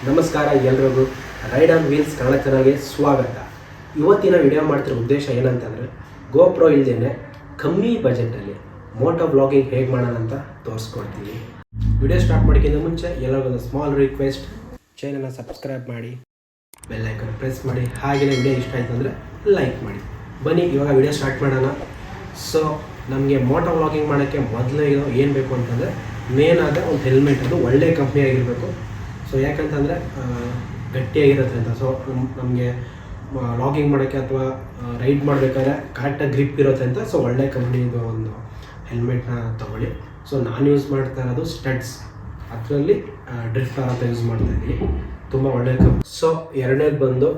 ನಮಸ್ಕಾರ ಎಲ್ಲರಿಗೂ ride on wheels Kannada ಚಾನಲ್ಗೆ ಸ್ವಾಗತ. ಇವತ್ತಿನ ವಿಡಿಯೋ ಮಾಡ್ತಿರೋ ಉದ್ದೇಶ ಏನಂತಂದರೆ ಗೋಪ್ರೋ ಇಲ್ಲದೇ ಕಮ್ಮಿ ಬಜೆಟಲ್ಲಿ ಮೋಟೋ ವ್ಲಾಗಿಂಗ್ ಹೇಗೆ ಮಾಡೋಣ ಅಂತ ತೋರಿಸ್ಕೊಡ್ತೀನಿ. ವಿಡಿಯೋ ಸ್ಟಾರ್ಟ್ ಮಾಡೋಕ್ಕಿಂತ ಮುಂಚೆ ಎಲ್ಲರಿಗೊಂದು ಸ್ಮಾಲ್ ರಿಕ್ವೆಸ್ಟ್, ಚಾನಲ್ನ ಸಬ್ಸ್ಕ್ರೈಬ್ ಮಾಡಿ, ಬೆಲ್ ಐಕಾನ್ ಪ್ರೆಸ್ ಮಾಡಿ, ಹಾಗೆಯೇ ವಿಡಿಯೋ ಇಷ್ಟ ಆಯಿತು ಅಂದರೆ ಲೈಕ್ ಮಾಡಿ. ಬನ್ನಿ ಇವಾಗ ವಿಡಿಯೋ ಸ್ಟಾರ್ಟ್ ಮಾಡೋಣ. ಸೊ ನಮಗೆ ಮೋಟೋ ವ್ಲಾಗಿಂಗ್ ಮಾಡೋಕ್ಕೆ ಮೊದಲೇ ಏನು ಬೇಕು ಅಂತಂದರೆ ಮೇನ್ ಆದ ಒಂದು ಹೆಲ್ಮೆಟ್, ಅದು ಒಳ್ಳೆ ಕಂಪ್ನಿ ಆಗಿರಬೇಕು. ಸೊ ಯಾಕಂತಂದರೆ ಗಟ್ಟಿಯಾಗಿರುತ್ತೆ ಅಂತ. ಸೊ ನಮಗೆ ವ್ಲಾಗಿಂಗ್ ಮಾಡೋಕ್ಕೆ ಅಥವಾ ರೈಡ್ ಮಾಡಬೇಕಾದ್ರೆ ಕರೆಕ್ಟಾಗಿ ಗ್ರಿಪ್ ಇರುತ್ತೆ ಅಂತ. ಸೊ ಒಳ್ಳೆ ಕಂಪ್ನಿದು ಒಂದು ಹೆಲ್ಮೆಟ್ನ ತೊಗೊಳ್ಳಿ. ಸೊ ನಾನು ಯೂಸ್ ಮಾಡ್ತಾ ಇರೋದು ಸ್ಟಡ್ಸ್, ಅದರಲ್ಲಿ ಡ್ರಿಫ್ಟರ್ ಅಂತ ಯೂಸ್ ಮಾಡ್ತಾಯಿದ್ದೀನಿ. ತುಂಬ ಒಳ್ಳೆಯ ಕಂಪ್ನಿ. ಸೊ ಎರಡನೇದು ಬಂದು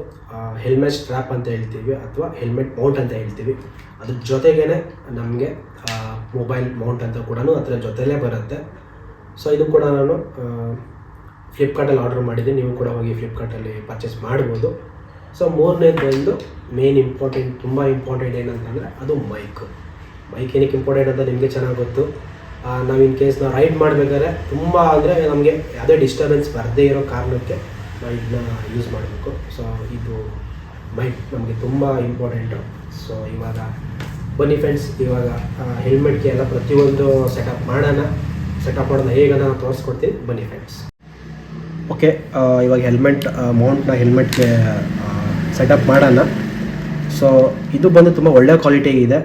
ಹೆಲ್ಮೆಟ್ ಸ್ಟ್ರ್ಯಾಪ್ ಅಂತ ಹೇಳ್ತೀವಿ ಅಥವಾ ಹೆಲ್ಮೆಟ್ ಮೌಂಟ್ ಅಂತ ಹೇಳ್ತೀವಿ. ಅದ್ರ ಜೊತೆಗೇ ನಮಗೆ ಮೊಬೈಲ್ ಮೌಂಟ್ ಅಂತ ಕೂಡ ಅದರ ಜೊತೆಲೇ ಬರುತ್ತೆ. ಸೊ ಇದು ಕೂಡ ನಾನು ಫ್ಲಿಪ್ಕಾರ್ಟಲ್ಲಿ ಆರ್ಡರ್ ಮಾಡಿದ್ದೀನಿ. ನೀವು ಕೂಡ ಹೋಗಿ ಫ್ಲಿಪ್ಕಾರ್ಟಲ್ಲಿ ಪರ್ಚೇಸ್ ಮಾಡ್ಬೋದು. ಸೊ ಮೂರನೇದು ಬಂದು ಮೇನ್ ಇಂಪಾರ್ಟೆಂಟ್, ತುಂಬ ಇಂಪಾರ್ಟೆಂಟ್ ಏನಂತಂದರೆ ಅದು ಮೈಕ್ ಏನಕ್ಕೆ ಇಂಪಾರ್ಟೆಂಟ್ ಅಂತ ನಿಮಗೆ ಚೆನ್ನಾಗಿ ಗೊತ್ತು. ನಾವು ಇನ್ ಕೇಸ್ ನಾವು ರೈಡ್ ಮಾಡಬೇಕಾದ್ರೆ ತುಂಬ ಅಂದರೆ ನಮಗೆ ಯಾವುದೇ ಡಿಸ್ಟರ್ಬೆನ್ಸ್ ಬರದೇ ಇರೋ ಕಾರಣಕ್ಕೆ ನಾವು ಇದನ್ನ ಯೂಸ್ ಮಾಡಬೇಕು. ಸೊ ಇದು ಮೈಕ್ ನಮಗೆ ತುಂಬ ಇಂಪಾರ್ಟೆಂಟು. ಸೊ ಇವಾಗ ಬನ್ನಿ ಫ್ರೆಂಡ್ಸ್, ಇವಾಗ ಹೆಲ್ಮೆಟ್ಗೆ ಎಲ್ಲ ಪ್ರತಿಯೊಂದು ಸೆಟಪ್ ಮಾಡೋಣ ಹೇಗೆ ನಾನು ತೋರಿಸ್ಕೊಡ್ತೀನಿ. ಬನ್ನಿ ಫ್ರೆಂಡ್ಸ್. ಓಕೆ, ಇವಾಗ ಮೌಂಟ್ನ ಹೆಲ್ಮೆಟ್ಗೆ ಸೆಟಪ್ ಮಾಡೋಣ. ಸೊ ಇದು ಬಂದು ತುಂಬ ಒಳ್ಳೆಯ ಕ್ವಾಲಿಟಿ ಇದೆ.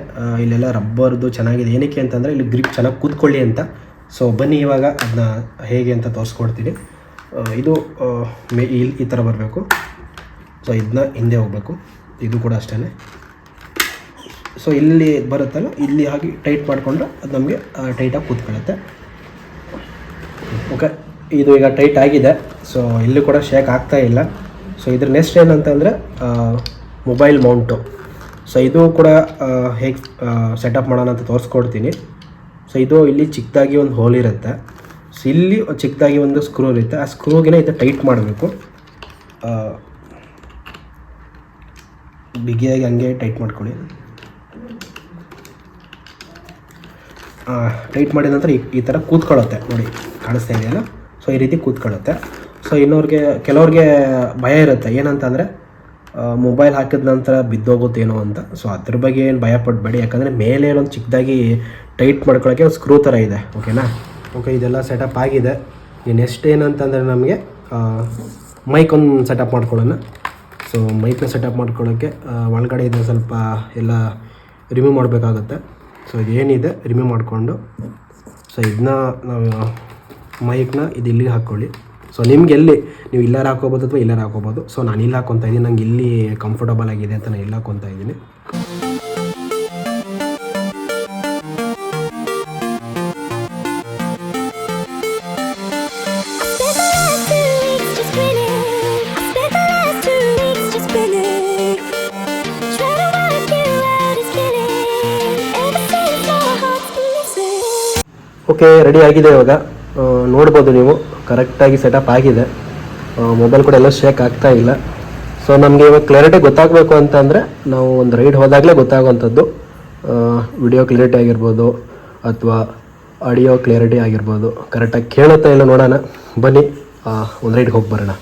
ಇಲ್ಲೆಲ್ಲ ರಬ್ಬರ್ದು ಚೆನ್ನಾಗಿದೆ. ಏನಕ್ಕೆ ಅಂತಂದರೆ ಇಲ್ಲಿ ಗ್ರಿಪ್ ಚೆನ್ನಾಗಿ ಕೂತ್ಕೊಳ್ಳಿ ಅಂತ. ಸೊ ಬನ್ನಿ ಇವಾಗ ಅದನ್ನ ಹೇಗೆ ಅಂತ ತೋರಿಸ್ಕೊಡ್ತೀನಿ. ಇದು ಈ ಥರ ಬರಬೇಕು. ಸೊ ಇದನ್ನ ಹಿಂದೆ ಹೋಗಬೇಕು. ಇದು ಕೂಡ ಅಷ್ಟೇ. ಸೊ ಇಲ್ಲಿ ಬರುತ್ತಲ್ಲ, ಇಲ್ಲಿ ಹಾಗೆ ಟೈಟ್ ಮಾಡಿಕೊಂಡ್ರೆ ಅದು ನಮಗೆ ಟೈಟಾಗಿ ಕೂತ್ಕೊಳ್ಳುತ್ತೆ. ಓಕೆ, ಇದು ಈಗ ಟೈಟ್ ಆಗಿದೆ. ಸೊ ಇಲ್ಲಿ ಕೂಡ ಶೇಕ್ ಆಗ್ತಾ ಇಲ್ಲ. ಸೊ ಇದ್ರ ನೆಕ್ಸ್ಟ್ ಏನಂತಂದರೆ ಮೊಬೈಲ್ ಮೌಂಟು. ಸೊ ಇದು ಕೂಡ ಹೇಗೆ ಸೆಟಪ್ ಮಾಡೋಣ ಅಂತ ತೋರಿಸ್ಕೊಡ್ತೀನಿ. ಸೊ ಇದು ಇಲ್ಲಿ ಚಿಕ್ಕದಾಗಿ ಒಂದು ಹೋಲ್ ಇರುತ್ತೆ. ಸೊ ಇಲ್ಲಿ ಚಿಕ್ಕದಾಗಿ ಒಂದು ಸ್ಕ್ರೂ ಇರುತ್ತೆ. ಆ ಸ್ಕ್ರೂಗಿನ ಇದು ಟೈಟ್ ಮಾಡಬೇಕು. ಬಿಗಿಯಾಗಿ ಹಂಗೆ ಟೈಟ್ ಮಾಡ್ಕೊಳ್ಳಿ. ಟೈಟ್ ಮಾಡಿದ ನಂತರ ಈ ಥರ ಕೂತ್ಕೊಳ್ಳುತ್ತೆ. ನೋಡಿ, ಕಾಣಿಸ್ತಾ ಇದೆಯಲ್ಲ? ಸೊ ಈ ರೀತಿ ಕೂತ್ಕೊಳ್ಳುತ್ತೆ. ಸೊ ಕೆಲವ್ರಿಗೆ ಭಯ ಇರುತ್ತೆ, ಏನಂತಂದರೆ ಮೊಬೈಲ್ ಹಾಕಿದ ನಂತರ ಬಿದ್ದೋಗುತ್ತೇನೋ ಅಂತ. ಸೊ ಅದ್ರ ಬಗ್ಗೆ ಏನು ಭಯ ಪಡಬೇಡಿ, ಯಾಕಂದರೆ ಮೇಲೆ ಒಂದು ಚಿಕ್ಕದಾಗಿ ಟೈಟ್ ಮಾಡ್ಕೊಳ್ಳೋಕ್ಕೆ ಒಂದು ಸ್ಕ್ರೂ ಥರ ಇದೆ. ಓಕೆನಾ? ಓಕೆ, ಇದೆಲ್ಲ ಸೆಟಪ್ ಆಗಿದೆ. ನೆಕ್ಸ್ಟ್ ಏನಂತಂದರೆ ನಮಗೆ ಮೈಕ್ ಒಂದು ಸೆಟಪ್ ಮಾಡ್ಕೊಳ್ಳೋಣ. ಸೊ ಮೈಕ್ನ ಸೆಟಪ್ ಮಾಡ್ಕೊಳ್ಳೋಕ್ಕೆ ಒಳಗಡೆ ಇದೆ ಸ್ವಲ್ಪ ಎಲ್ಲ ರಿಮೂವ್ ಮಾಡಬೇಕಾಗುತ್ತೆ. ಸೊ ಇದೇನಿದೆ ರಿಮೂವ್ ಮಾಡಿಕೊಂಡು, ಸೊ ಇದನ್ನ ನಾವು ಮೈಕ್ನ ಇದು ಇಲ್ಲಿಗೆ ಹಾಕ್ಕೊಳ್ಳಿ. ಸೊ ನಿಮ್ಗೆ ಎಲ್ಲಿ ನೀವು ಇಲ್ಲಾರು ಹಾಕೋಬೋದು ಅಥವಾ ಇಲ್ಲಾರು ಹಾಕೋಬೋದು. ಸೊ ನಾನು ಇಲ್ಲಿ ಹಾಕ್ಕೊತಾ ಇದ್ದೀನಿ, ನಂಗೆ ಇಲ್ಲಿ ಕಂಫರ್ಟಬಲ್ ಆಗಿದೆ ಅಂತ ನಾನು ಇಲ್ಲಿ ಹಾಕ್ಕೊತಾ ಇದ್ದೀನಿ. ಓಕೆ, ರೆಡಿ ಆಗಿದೆ. ಇವಾಗ ನೋಡ್ಬೋದು ನೀವು, ಕರೆಕ್ಟಾಗಿ ಸೆಟಪ್ ಆಗಿದೆ. ಮೊಬೈಲ್ ಕೂಡ ಎಲ್ಲ ಶೇಕ್ ಆಗ್ತಾ ಇಲ್ಲ. ಸೊ ನಮಗೆ ಇವಾಗ ಕ್ಲಾರಿಟಿ ಗೊತ್ತಾಗಬೇಕು ಅಂತಂದರೆ ನಾವು ಒಂದು ರೈಡ್ ಹೋದಾಗಲೇ ಗೊತ್ತಾಗುವಂಥದ್ದು. ವಿಡಿಯೋ ಕ್ಲಾರಿಟಿ ಆಗಿರ್ಬೋದು ಅಥವಾ ಆಡಿಯೋ ಕ್ಲಾರಿಟಿ ಆಗಿರ್ಬೋದು. ಕರೆಕ್ಟಾಗಿ ಕೇಳುತ್ತಾ ಇಲ್ಲ ನೋಡೋಣ. ಬನ್ನಿ ಒಂದು ರೈಡ್ಗೆ ಹೋಗಿ ಬರೋಣ.